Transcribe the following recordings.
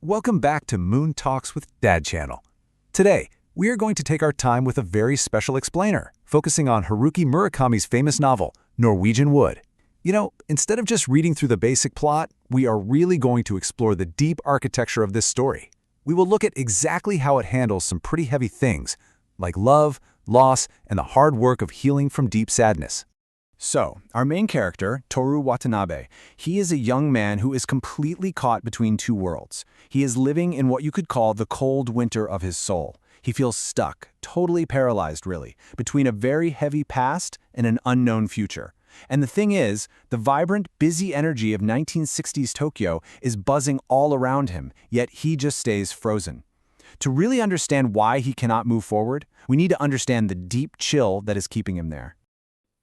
Welcome back to Moon Talks with Dad channel. Today, we are going to take our time with a very special explainer, focusing on Haruki Murakami's famous novel, Norwegian Wood. Instead of just reading through the basic plot, we are really going to explore the deep architecture of this story. We will look at exactly how it handles some pretty heavy things, like love, loss, and the hard work of healing from deep sadness. So, our main character, Toru Watanabe, he is a young man who is completely caught between two worlds. He is living in what you could call the cold winter of his soul. He feels stuck, totally paralyzed really, between a very heavy past and an unknown future. And the thing is, the vibrant, busy energy of 1960s Tokyo is buzzing all around him, yet he just stays frozen. To really understand why he cannot move forward, we need to understand the deep chill that is keeping him there.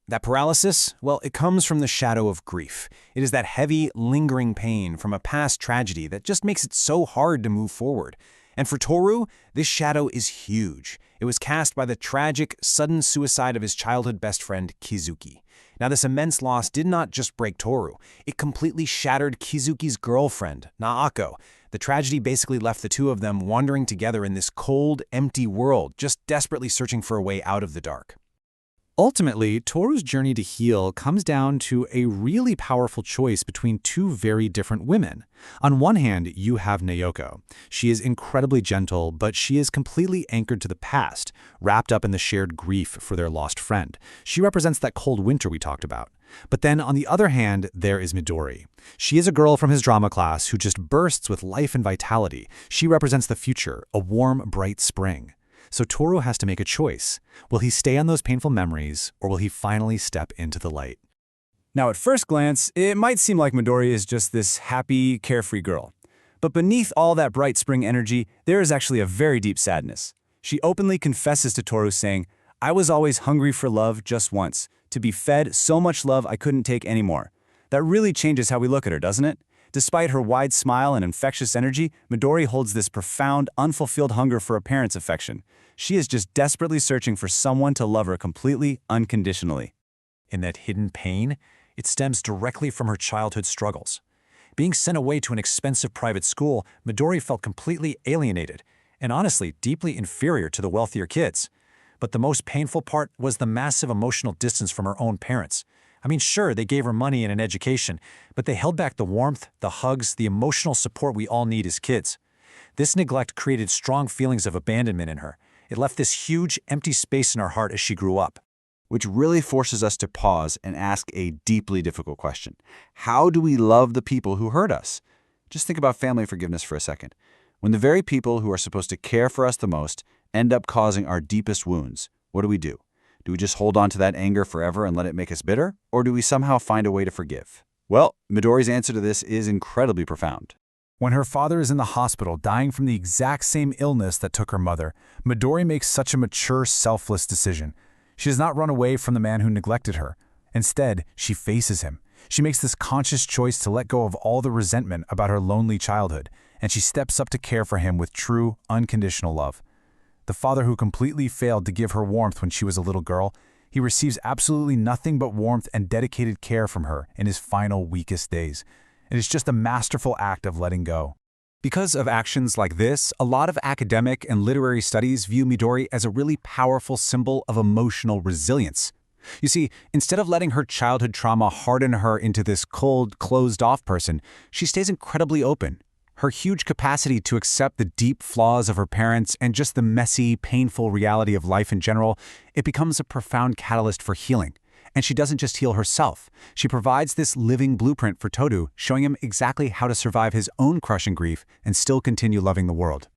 That paralysis, well, it comes from the shadow of grief. It is that heavy, lingering pain from a past tragedy that just makes it so hard to move forward. And for Toru, this shadow is huge. It was cast by the tragic, sudden suicide of his childhood best friend, Kizuki. Now, this immense loss did not just break Toru. It completely shattered Kizuki's girlfriend, Naoko. The tragedy basically left the two of them wandering together in this cold, empty world, just desperately searching for a way out of the dark. Ultimately, Toru's journey to heal comes down to a really powerful choice between two very different women. On one hand, you have Naoko. She is incredibly gentle, but she is completely anchored to the past, wrapped up in the shared grief for their lost friend. She represents that cold winter we talked about. But then, on the other hand, there is Midori. She is a girl from his drama class who just bursts with life and vitality. She represents the future, a warm, bright spring. So Toru has to make a choice. Will he stay on those painful memories, or will he finally step into the light? Now, at first glance, it might seem like Midori is just this happy, carefree girl. But beneath all that bright spring energy, there is actually a very deep sadness. She openly confesses to Toru saying, "I was always hungry for love just once, to be fed so much love I couldn't take anymore." That really changes how we look at her, doesn't it? Despite her wide smile and infectious energy, Midori holds this profound, unfulfilled hunger for a parent's affection. She is just desperately searching for someone to love her completely, unconditionally. In that hidden pain, it stems directly from her childhood struggles. Being sent away to an expensive private school, Midori felt completely alienated and honestly deeply inferior to the wealthier kids. But the most painful part was the massive emotional distance from her own parents. I mean, sure, they gave her money and an education, but they held back the warmth, the hugs, the emotional support we all need as kids. This neglect created strong feelings of abandonment in her. It left this huge, empty space in her heart as she grew up. Which really forces us to pause and ask a deeply difficult question. How do we love the people who hurt us? Just think about family forgiveness for a second. When the very people who are supposed to care for us the most end up causing our deepest wounds, what do? Do we just hold on to that anger forever and let it make us bitter? Or do we somehow find a way to forgive? Well, Midori's answer to this is incredibly profound. When her father is in the hospital dying from the exact same illness that took her mother, Midori makes such a mature, selfless decision. She does not run away from the man who neglected her. Instead, she faces him. She makes this conscious choice to let go of all the resentment about her lonely childhood, and she steps up to care for him with true, unconditional love. The father who completely failed to give her warmth when she was a little girl, he receives absolutely nothing but warmth and dedicated care from her in his final, weakest days. It is just a masterful act of letting go. Because of actions like this, a lot of academic and literary studies view Midori as a really powerful symbol of emotional resilience. You see, instead of letting her childhood trauma harden her into this cold, closed-off person, she stays incredibly open. Her huge capacity to accept the deep flaws of her parents and just the messy, painful reality of life in general, it becomes a profound catalyst for healing. And she doesn't just heal herself. She provides this living blueprint for Toru, showing him exactly how to survive his own crushing grief and still continue loving the world.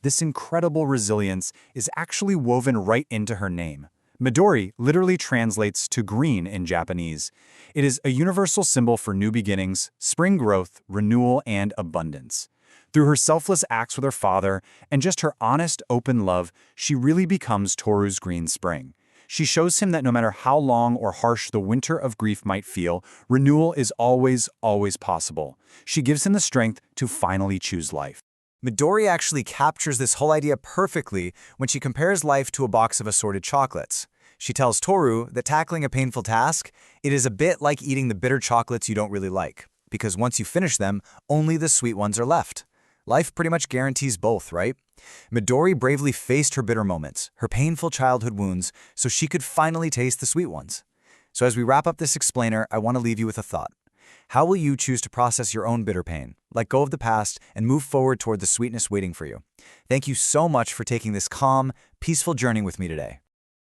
This incredible resilience is actually woven right into her name. Midori literally translates to green in Japanese. It is a universal symbol for new beginnings, spring growth, renewal, and abundance. Through her selfless acts with her father and just her honest, open love, she really becomes Toru's green spring. She shows him that no matter how long or harsh the winter of grief might feel, renewal is always, always possible. She gives him the strength to finally choose life. Midori actually captures this whole idea perfectly when she compares life to a box of assorted chocolates. She tells Toru that tackling a painful task, it is a bit like eating the bitter chocolates you don't really like, because once you finish them, only the sweet ones are left. Life pretty much guarantees both, right? Midori bravely faced her bitter moments, her painful childhood wounds, so she could finally taste the sweet ones. So as we wrap up this explainer, I want to leave you with a thought. How will you choose to process your own bitter pain, let go of the past, and move forward toward the sweetness waiting for you? Thank you so much for taking this calm, peaceful journey with me today.